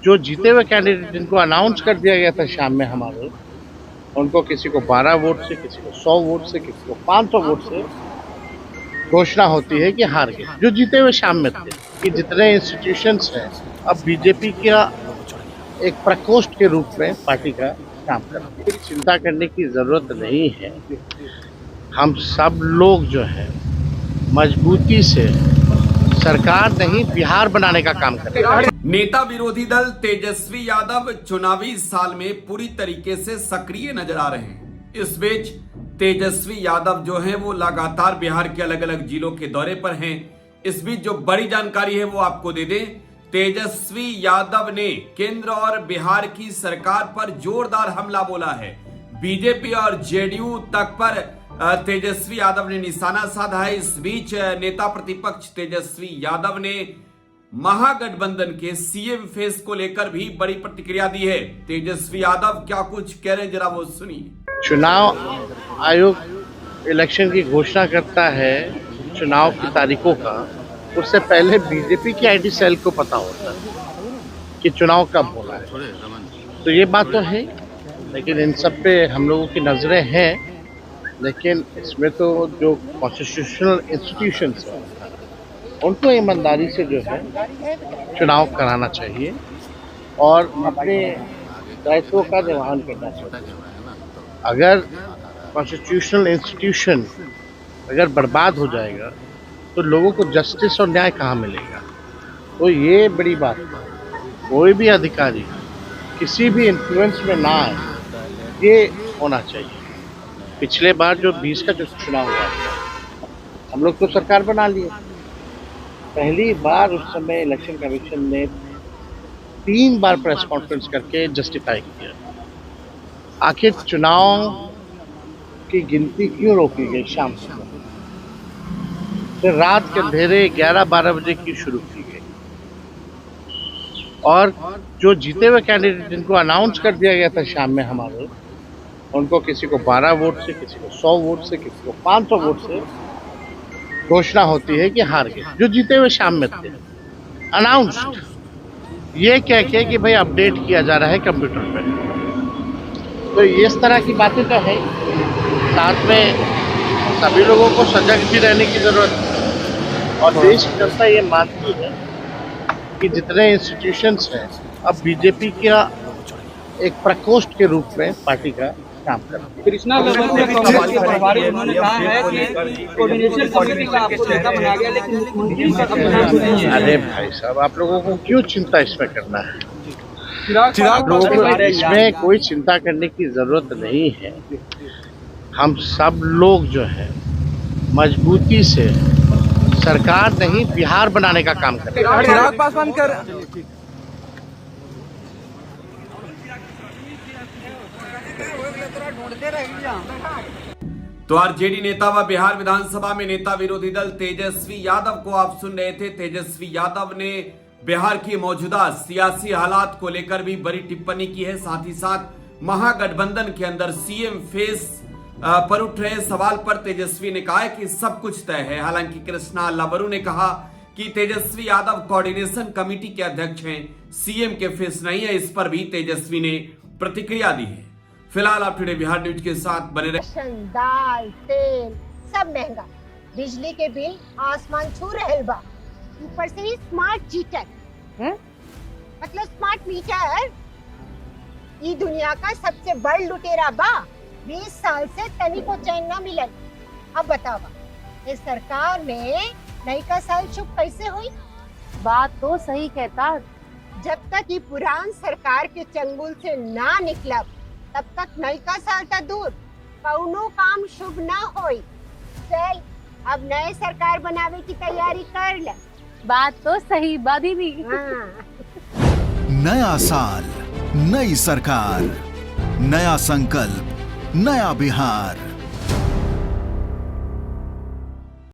जो जीते हुए कैंडिडेट जिनको अनाउंस कर दिया गया था शाम में हमारे, उनको किसी को 12 वोट से, किसी को 100 वोट से, किसी को 500 वोट से घोषणा होती है कि हार गए, जो जीते हुए शाम में थे। कि जितने इंस्टीट्यूशंस हैं अब बीजेपी का एक प्रकोष्ठ के रूप में पार्टी का काम करती है। चिंता करने की जरूरत नहीं है। हम सब लोग जो है मजबूती से सरकार नहीं बिहार बनाने का काम कर रहे हैं। नेता विरोधी दल तेजस्वी यादव चुनावी साल में पूरी तरीके से सक्रिय नजर आ रहे हैं। इस बीच तेजस्वी यादव जो हैं वो लगातार बिहार के अलग अलग जिलों के दौरे पर हैं। इस बीच जो बड़ी जानकारी है वो आपको दे दें। तेजस्वी यादव ने केंद्र और बिहार की सरकार पर जोरदार हमला बोला है। बीजेपी और जेडीयू तक पर तेजस्वी यादव ने निशाना साधा है। इस बीच नेता प्रतिपक्ष तेजस्वी यादव ने महागठबंधन के सीएम फेस को लेकर भी बड़ी प्रतिक्रिया दी है। तेजस्वी यादव क्या कुछ कह रहे हैं, जरा वो सुनिए। चुनाव आयोग इलेक्शन की घोषणा करता है चुनाव की तारीखों का, उससे पहले बीजेपी की आईटी सेल को पता होता है कि चुनाव कब होना है। तो ये बात तो है, लेकिन इन सब पे हम लोगों की नजरें हैं। लेकिन इसमें तो जो कॉन्स्टिट्यूशनल इंस्टीट्यूशंस हैं उनको ईमानदारी से जो है चुनाव कराना चाहिए और अपने दायित्वों का निर्वहन करना चाहिए। अगर कॉन्स्टिट्यूशनल इंस्टीट्यूशन अगर बर्बाद हो जाएगा तो लोगों को जस्टिस और न्याय कहाँ मिलेगा। तो ये बड़ी बात है। कोई भी अधिकारी किसी भी इन्फ्लुएंस में ना आए, ये होना चाहिए। पिछले बार जो 20 का जो चुनाव हुआ था, हम लोग तो सरकार बना लिए। पहली बार उस समय इलेक्शन कमीशन ने 3 बार प्रेस कॉन्फ्रेंस करके जस्टिफाई किया आखिर चुनाव की गिनती क्यों रोकी गई शाम से। फिर रात के अंधेरे 11-12 बजे की शुरू की गई और जो जीते हुए कैंडिडेट जिनको अनाउंस कर दिया गया था शाम में हमारे, उनको किसी को 12 वोट से, किसी को 100 वोट से, किसी को 500 वोट से घोषणा होती है कि हार गए, जो जीते हुए शाम में थे। अनाउंस्ड ये कह के कि भाई अपडेट किया जा रहा है कंप्यूटर पे। तो इस तरह की बातें तो है। साथ में सभी लोगों को सजग भी रहने की जरूरत है और देश की जनता ये मानती है कि जितने इंस्टीट्यूशंस हैं अब बीजेपी का एक प्रकोष्ठ के रूप में पार्टी का काम करती है। कृष्णा लेवल में कांग्रेस के प्रभारी उन्होंने कहा है कि कोऑर्डिनेशन कमेटी का आपको नेता बनाया गया, लेकिन मुख्यमंत्री का अपना नाम नहीं है। अरे भाई साहब, आप लोगों को क्यों चिंता इसमें करना है? लोगों को इसमें कोई चिंता करने की जरूरत नहीं है। हम सब लोग जो है मजबूती से सरकार नहीं बिहार बनाने का काम कर रहे हैं। चिराग पासवान कर तो आरजेडी नेता व बिहार विधानसभा में नेता विरोधी दल तेजस्वी यादव को आप सुन रहे थे। तेजस्वी यादव ने बिहार की मौजूदा सियासी हालात को लेकर भी बड़ी टिप्पणी की है। साथ ही साथ महागठबंधन के अंदर सीएम फेस पर उठ रहे सवाल पर तेजस्वी ने कहा है कि सब कुछ तय है। हालांकि कृष्णा लबरू ने कहा कि तेजस्वी यादव कोऑर्डिनेशन कमेटी के अध्यक्ष हैं, सीएम के फेस नहीं है। इस पर भी तेजस्वी ने प्रतिक्रिया दी है। फिलहाल आप टुडे बिहार न्यूज के साथ बने रहे। दाल तेल सब महंगा, बिजली के बिल आसमान छू रहे बा, ऊपर से ही स्मार्ट मीटर मतलब स्मार्ट मीटर ई दुनिया का सबसे बड़ लुटेरा बा। 20 साल से तनी को चैन न मिलल। अब बतावा इस सरकार में नई का साल शुभ कैसे हुई? बात तो सही कहता। जब तक ये पुरान सरकार के चंगुल से ना निकला तब तक नई का साल तक दूर, कौनो काम शुभ ना होई। चल अब नए सरकार बनावे की तैयारी कर ले। बात तो सही बा दीदी। नया साल, नई सरकार, नया संकल्प, नया बिहार।